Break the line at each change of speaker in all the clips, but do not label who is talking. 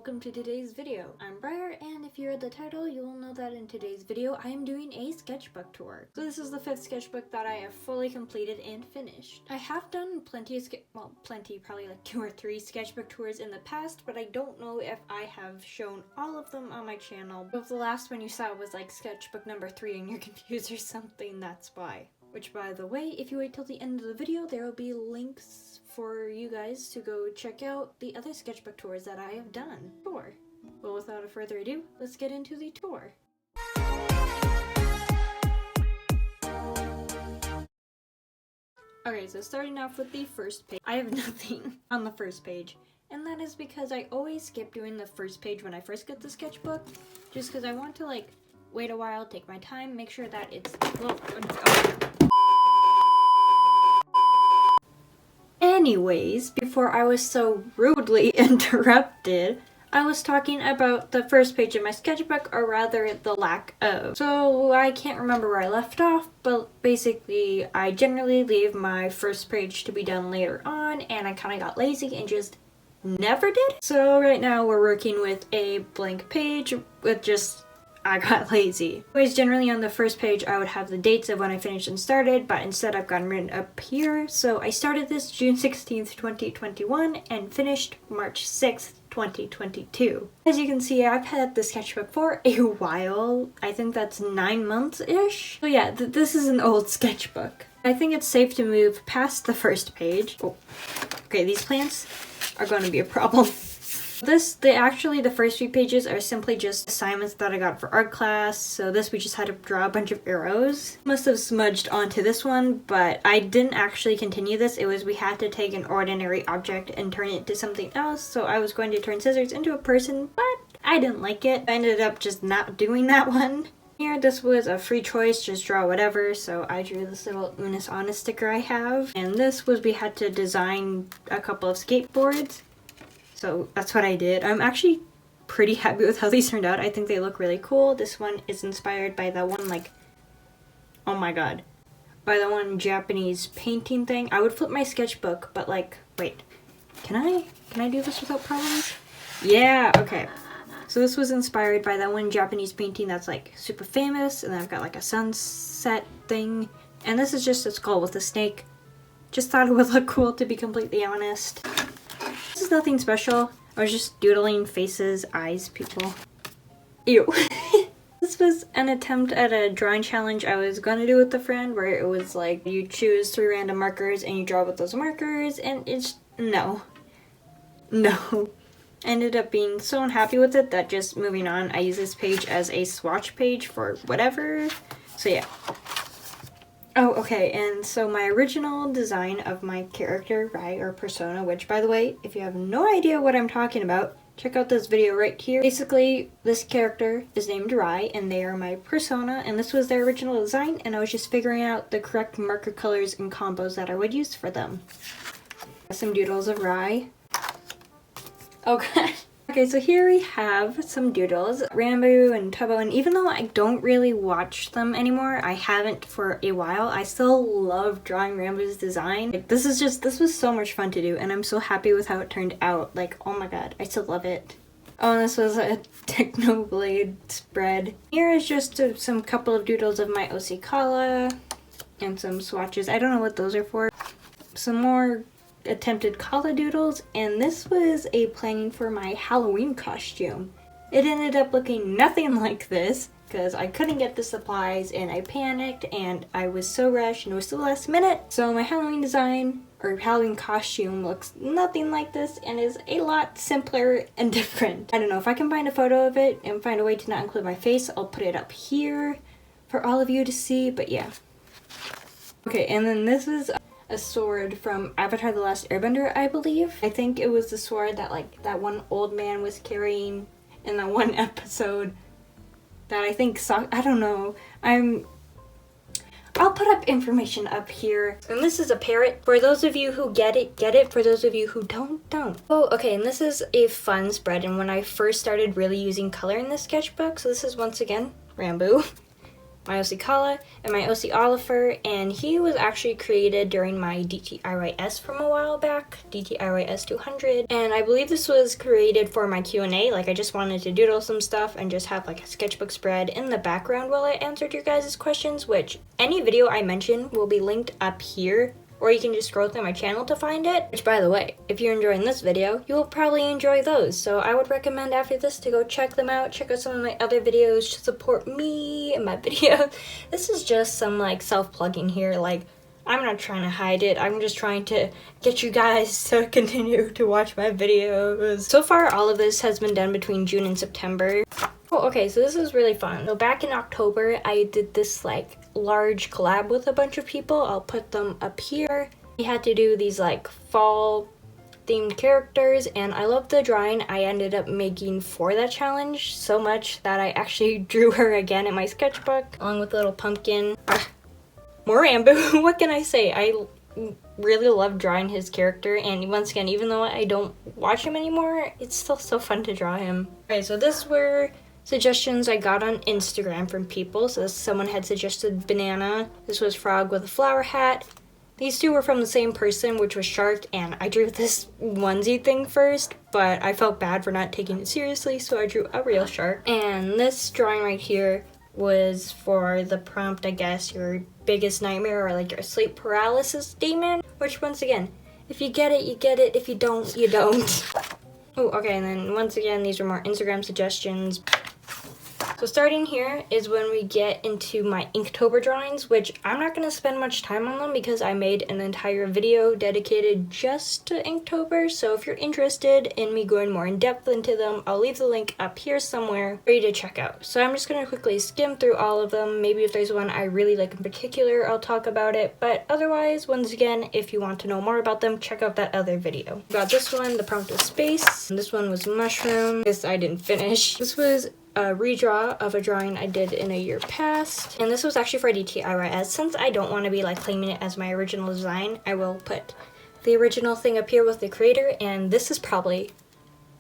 welcome to today's video. I'm Bryer, and if you read the title, you will know that in today's video, I am doing a sketchbook tour. So this is the 5th sketchbook that I have fully completed and finished. I have done plenty, probably like 2 or 3 sketchbook tours in the past, but I don't know if I have shown all of them on my channel. If the last one you saw was like sketchbook number 3 and you're confused or something, that's why. Which, by the way, if you wait till the end of the video, there will be links for you guys to go check out the other sketchbook tours that I have done. Sure. Well, without further ado, let's get into the tour. Okay, so starting off with the first page, I have nothing on the first page. And that is because I always skip doing the first page when I first get the sketchbook, just because I want to, like, wait a while, take my time, make sure that it's... Anyways, before I was so rudely interrupted, I was talking about the first page of my sketchbook, or rather the lack of. So I can't remember where I left off, but basically I generally leave my first page to be done later on, and I kind of got lazy and just never did. So right now we're working with a blank page with just... I got lazy. Anyways, generally on the first page I would have the dates of when I finished and started, but instead I've gotten written up here. So I started this June 16th, 2021 and finished March 6th, 2022. As you can see, I've had the sketchbook for a while. I think that's 9 months-ish. So yeah, this is an old sketchbook. I think it's safe to move past the first page. Oh, okay, these plants are going to be a problem. Actually the first few pages are simply just assignments that I got for art class, so this we just had to draw a bunch of arrows. Must have smudged onto this one, but I didn't actually continue this. It was we had to take an ordinary object and turn it into something else, so I was going to turn scissors into a person, but I didn't like it. I ended up just not doing that one. Here, this was a free choice, just draw whatever, so I drew this little Unis Honest sticker I have. And this was we had to design a couple of skateboards. So that's what I did. I'm actually pretty happy with how these turned out. I think they look really cool. This one is inspired by that one, like, oh my god, by the one Japanese painting thing. I would flip my sketchbook, but like, wait, can I do this without problems? Yeah, okay. So this was inspired by that one Japanese painting that's like super famous, and then I've got like a sunset thing. And this is just a skull with a snake. Just thought it would look cool, to be completely honest. This is nothing special. I was just doodling faces, eyes, people. Ew. This was an attempt at a drawing challenge I was gonna do with a friend, where it was like you choose 3 random markers and you draw with those markers, and it's no. I ended up being so unhappy with it that just moving on, I use this page as a swatch page for whatever. So yeah. Oh, okay, and so my original design of my character, Rye, or persona, which, by the way, if you have no idea what I'm talking about, check out this video right here. Basically, this character is named Rye, and they are my persona, and this was their original design, and I was just figuring out the correct marker colors and combos that I would use for them. Some doodles of Rye. Okay. Okay, so here we have some doodles, Rambo and Tubbo, and even though I don't really watch them anymore, I haven't for a while, I still love drawing Rambo's design. Like, this was so much fun to do, and I'm so happy with how it turned out. Like, oh my god, I still love it. Oh, and this was a Technoblade spread. Here is just some couple of doodles of my OC Kala, and some swatches. I don't know what those are for. Some more attempted Kala doodles, and this was a planning for my Halloween costume. It ended up looking nothing like this because I couldn't get the supplies and I panicked and I was so rushed and it was the last minute. So my Halloween design or Halloween costume looks nothing like this and is a lot simpler and different. I don't know if I can find a photo of it and find a way to not include my face. I'll put it up here for all of you to see, but yeah. Okay, and then this is a sword from Avatar: The Last Airbender, I believe. I think it was the sword that like that one old man was carrying in that one episode that I think saw. I don't know. I'll put up information up here. And this is a parrot. For those of you who get it, get it. For those of you who don't, don't. Oh, okay, and this is a fun spread, and when I first started really using color in this sketchbook, so this is once again Rambo. my OC Kala, and my OC Oliver, and he was actually created during my DTIYS from a while back, DTIYS 200, and I believe this was created for my Q&A. Like, I just wanted to doodle some stuff and just have like a sketchbook spread in the background while I answered your guys' questions, which any video I mention will be linked up here, or you can just scroll through my channel to find it. Which, by the way, if you're enjoying this video, you will probably enjoy those. So I would recommend after this to go check them out. Check out some of my other videos to support me and my videos. This is just some like self-plugging here. Like, I'm not trying to hide it. I'm just trying to get you guys to continue to watch my videos. So far, all of this has been done between June and September. Oh, okay, so this is really fun. So back in October, I did this like large collab with a bunch of people. I'll put them up here. We had to do these like fall themed characters, and I love the drawing I ended up making for that challenge so much that I actually drew her again in my sketchbook along with a little pumpkin. More Rambo. What can I say? I really love drawing his character, and once again, even though I don't watch him anymore, it's still so fun to draw him. Okay, so this were suggestions I got on Instagram from people. So someone had suggested banana. This was frog with a flower hat. These two were from the same person, which was shark, and I drew this onesie thing first, but I felt bad for not taking it seriously, so I drew a real shark. And this drawing right here was for the prompt, I guess, your biggest nightmare, or like your sleep paralysis demon, which once again, if you get it, you get it. If you don't, you don't. Oh, okay, and then once again, these are more Instagram suggestions. So starting here is when we get into my Inktober drawings, which I'm not going to spend much time on them because I made an entire video dedicated just to Inktober. So if you're interested in me going more in depth into them, I'll leave the link up here somewhere for you to check out. So I'm just going to quickly skim through all of them. Maybe if there's one I really like in particular, I'll talk about it. But otherwise, once again, if you want to know more about them, check out that other video. Got this one, the prompt was space. And this one was mushroom. This I didn't finish. This was a redraw of a drawing I did in a year past, and this was actually for DTIYS. Since I don't want to be like claiming it as my original design, I will put the original thing up here with the creator, and this is probably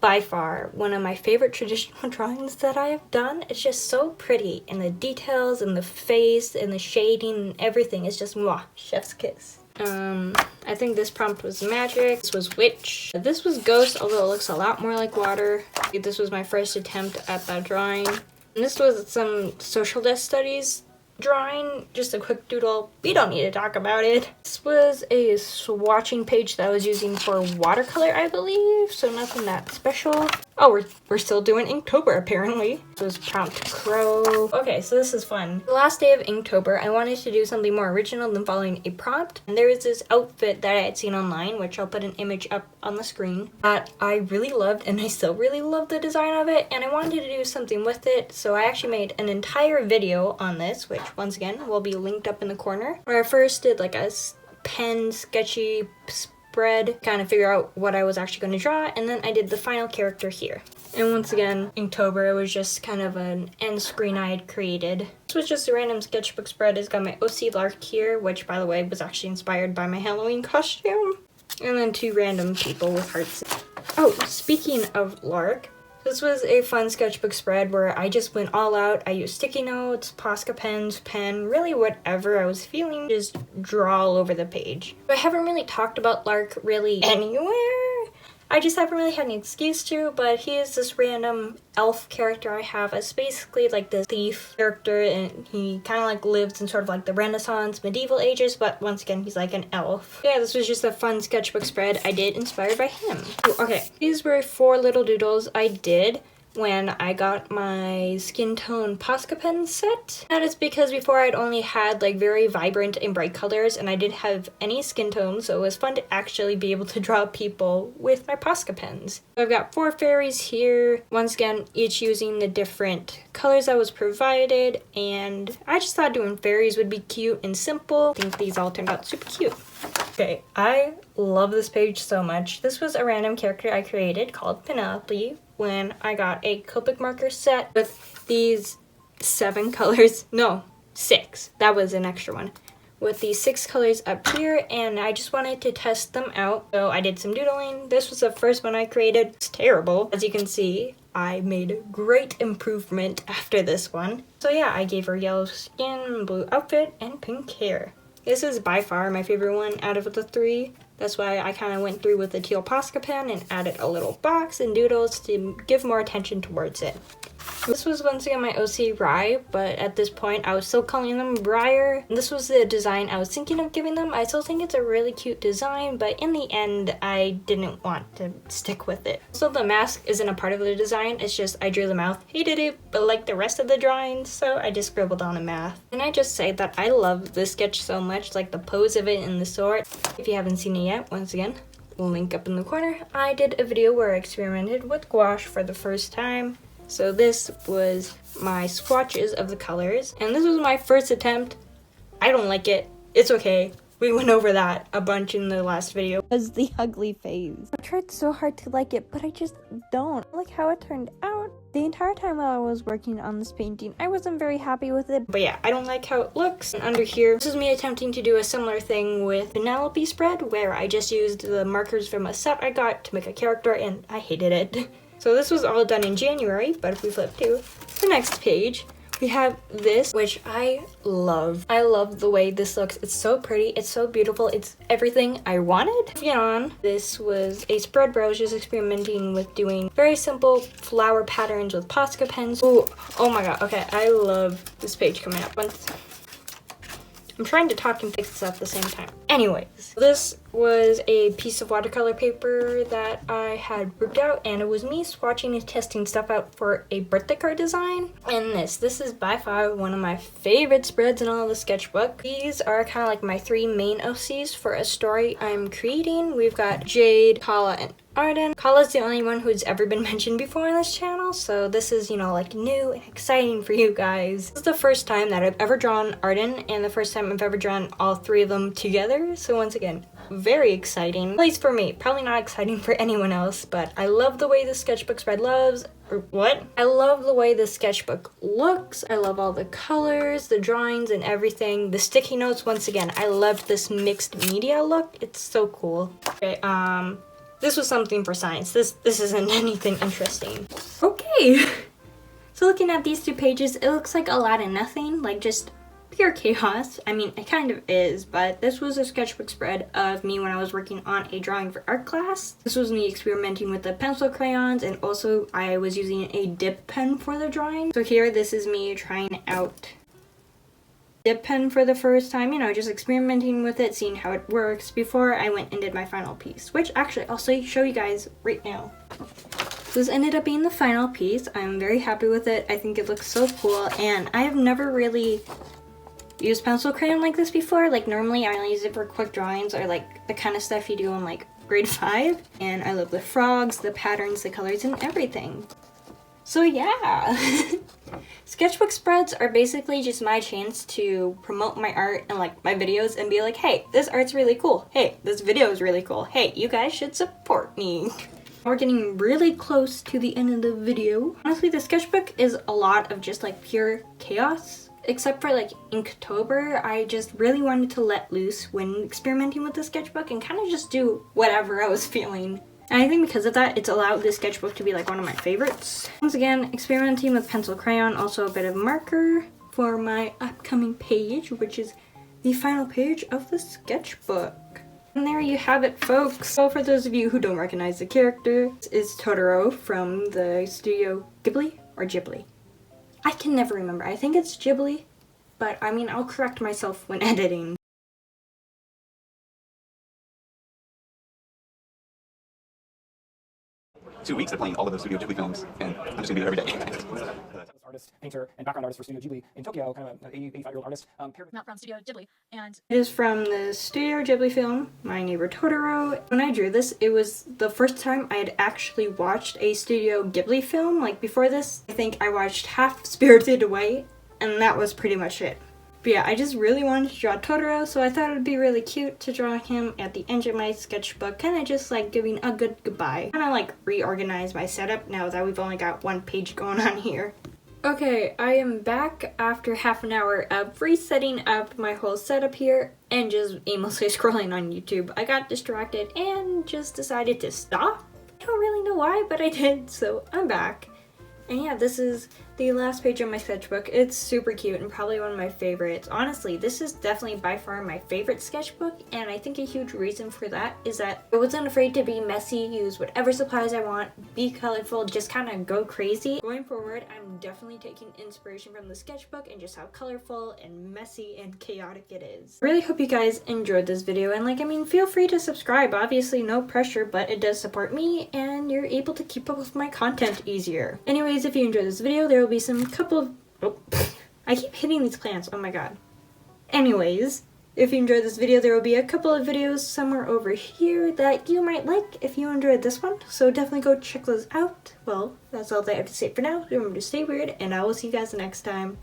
by far one of my favorite traditional drawings that I have done. It's just so pretty, and the details and the face and the shading and everything is just mwah, chef's kiss. I think this prompt was magic. This was witch. This was ghost, although it looks a lot more like water. This was my first attempt at that drawing. And this was some social desk studies drawing, just a quick doodle. We don't need to talk about it. This was a swatching page that I was using for watercolor, I believe, so nothing that special. Oh, we're still doing Inktober, apparently. This was prompt crow. Okay, so this is fun. The last day of Inktober, I wanted to do something more original than following a prompt. And there was this outfit that I had seen online, which I'll put an image up on the screen, that I really loved, and I still really love the design of it, and I wanted to do something with it, so I actually made an entire video on this, which once again will be linked up in the corner, where I first did like a pen sketchy spread, kind of figure out what I was actually going to draw, and then I did the final character here. And once again, Inktober, it was just kind of an end screen I had created. This was just a random sketchbook spread. It's got my OC Lark here, which by the way was actually inspired by my Halloween costume. And then two random people with hearts. Oh, speaking of Lark, this was a fun sketchbook spread where I just went all out. I used sticky notes, Posca pens, pen, really whatever I was feeling, just draw all over the page. I haven't really talked about Lark really anywhere. I just haven't really had any excuse to, but he is this random elf character I have as basically like this thief character, and he kind of like lives in sort of like the Renaissance, medieval ages, but once again, he's like an elf. Yeah, this was just a fun sketchbook spread I did inspired by him. Ooh, okay, these were 4 little doodles I did when I got my skin tone Posca pen set. That is because before I'd only had like very vibrant and bright colors, and I didn't have any skin tones, so it was fun to actually be able to draw people with my Posca pens. So I've got 4 fairies here, once again each using the different colors that was provided, and I just thought doing fairies would be cute and simple. I think these all turned out super cute. Okay, I love this page so much. This was a random character I created called Penelope when I got a Copic marker set with these 7 colors. No, 6. That was an extra one. with these 6 colors up here, and I just wanted to test them out. So I did some doodling. This was the first one I created. It's terrible. As you can see, I made great improvement after this one. So yeah, I gave her yellow skin, blue outfit, and pink hair. This is by far my favorite one out of the 3. That's why I kind of went through with the teal Posca pen and added a little box and doodles to give more attention towards it. This was once again my OC Rye, but at this point I was still calling them Bryer. This was the design I was thinking of giving them. I still think it's a really cute design, but in the end I didn't want to stick with it. So the mask isn't a part of the design, it's just I drew the mouth, hated it, but like the rest of the drawings, so I just scribbled on a math. And I just say that I love this sketch so much, like the pose of it and the sword. If you haven't seen it yet, once again, link up in the corner. I did a video where I experimented with gouache for the first time. So this was my swatches of the colors, and this was my first attempt. I don't like it. It's okay. We went over that a bunch in the last video.
It was the ugly phase. I tried so hard to like it, but I just don't. I like how it turned out. The entire time while I was working on this painting, I wasn't very happy with it.
But yeah, I don't like how it looks. And under here, this is me attempting to do a similar thing with Penelope spread, where I just used the markers from a set I got to make a character, and I hated it. So this was all done in January, but if we flip to the next page, we have this, which I love. I love the way this looks. It's so pretty, it's so beautiful, it's everything I wanted. Moving on, this was a spread where I was just experimenting with doing very simple flower patterns with Posca pens. Ooh, oh my god, okay, I love this page coming up. I'm trying to talk and fix this at the same time. Anyways, this was a piece of watercolor paper that I had ripped out, and it was me swatching and testing stuff out for a birthday card design. And this is by far one of my favorite spreads in all of the sketchbook. These are kind of like my 3 main OCs for a story I'm creating. We've got Jade, Kala, and Arden. Kala's the only one who's ever been mentioned before on this channel, so this is, you know, like new and exciting for you guys. This is the first time that I've ever drawn Arden, and the first time I've ever drawn all 3 of them together, so once again, very exciting. At least for me, probably not exciting for anyone else, but I love the way the sketchbook spread I love the way the sketchbook looks. I love all the colors, the drawings, and everything. The sticky notes, once again, I loved this mixed media look. It's so cool. Okay, this was something for science. This isn't anything interesting. Okay. So looking at these 2 pages, it looks like a lot of nothing, like just pure chaos. I mean, it kind of is, but this was a sketchbook spread of me when I was working on a drawing for art class. This was me experimenting with the pencil crayons, and also I was using a dip pen for the drawing. So here, this is me trying out dip pen for the first time, you know, just experimenting with it, seeing how it works before I went and did my final piece, which actually I'll show you guys right now. So this ended up being the final piece. I'm very happy with it. I think it looks so cool, and I have never really used pencil crayon like this before. Like normally I only use it for quick drawings or like the kind of stuff you do in like grade 5, and I love the frogs, the patterns, the colors, and everything. So yeah. Sketchbook spreads are basically just my chance to promote my art and like my videos and be like, hey, this art's really cool. Hey, this video is really cool. Hey, you guys should support me. We're getting really close to the end of the video. Honestly, the sketchbook is a lot of just like pure chaos. Except for like Inktober, I just really wanted to let loose when experimenting with the sketchbook and kind of just do whatever I was feeling. And I think because of that, it's allowed this sketchbook to be like one of my favorites. Once again, experimenting with pencil crayon, also a bit of marker for my upcoming page, which is the final page of the sketchbook. And there you have it, folks. So for those of you who don't recognize the character, this is Totoro from the studio Ghibli or Ghibli. I can never remember. I think it's Ghibli, but I mean, I'll correct myself when editing.
2 weeks of playing all of those Studio Ghibli films, and I'm just gonna be there every day.
Artist, painter, and background artist for Studio Ghibli in Tokyo, kind of an 85-year-old artist.
Not from Studio Ghibli, and
It is from the Studio Ghibli film, My Neighbor Totoro. When I drew this, it was the first time I had actually watched a Studio Ghibli film. Like before this, I think I watched half Spirited Away, and that was pretty much it. But yeah, I just really wanted to draw Totoro, so I thought it would be really cute to draw him at the end of my sketchbook, kind of just like giving a good goodbye. Kind of like reorganize my setup now that we've only got 1 page going on here. Okay, I am back after half an hour of resetting up my whole setup here and just aimlessly scrolling on YouTube. I got distracted and just decided to stop. I don't really know why, but I did, so I'm back. And yeah, this is the last page of my sketchbook. It's super cute and probably one of my favorites. Honestly, this is definitely by far my favorite sketchbook, and I think a huge reason for that is that I wasn't afraid to be messy, use whatever supplies I want, be colorful, just kind of go crazy. Going forward, I'm definitely taking inspiration from the sketchbook and just how colorful and messy and chaotic it is. I really hope you guys enjoyed this video, and feel free to subscribe. Obviously no pressure, but it does support me and you're able to keep up with my content easier. Anyways, if you enjoyed this video, there will be some couple of... Oh, I keep hitting these plants, oh my god. Anyways, if you enjoyed this video, there will be a couple of videos somewhere over here that you might like if you enjoyed this one, so definitely go check those out. Well, that's all that I have to say for now. Remember to stay weird, and I will see you guys next time.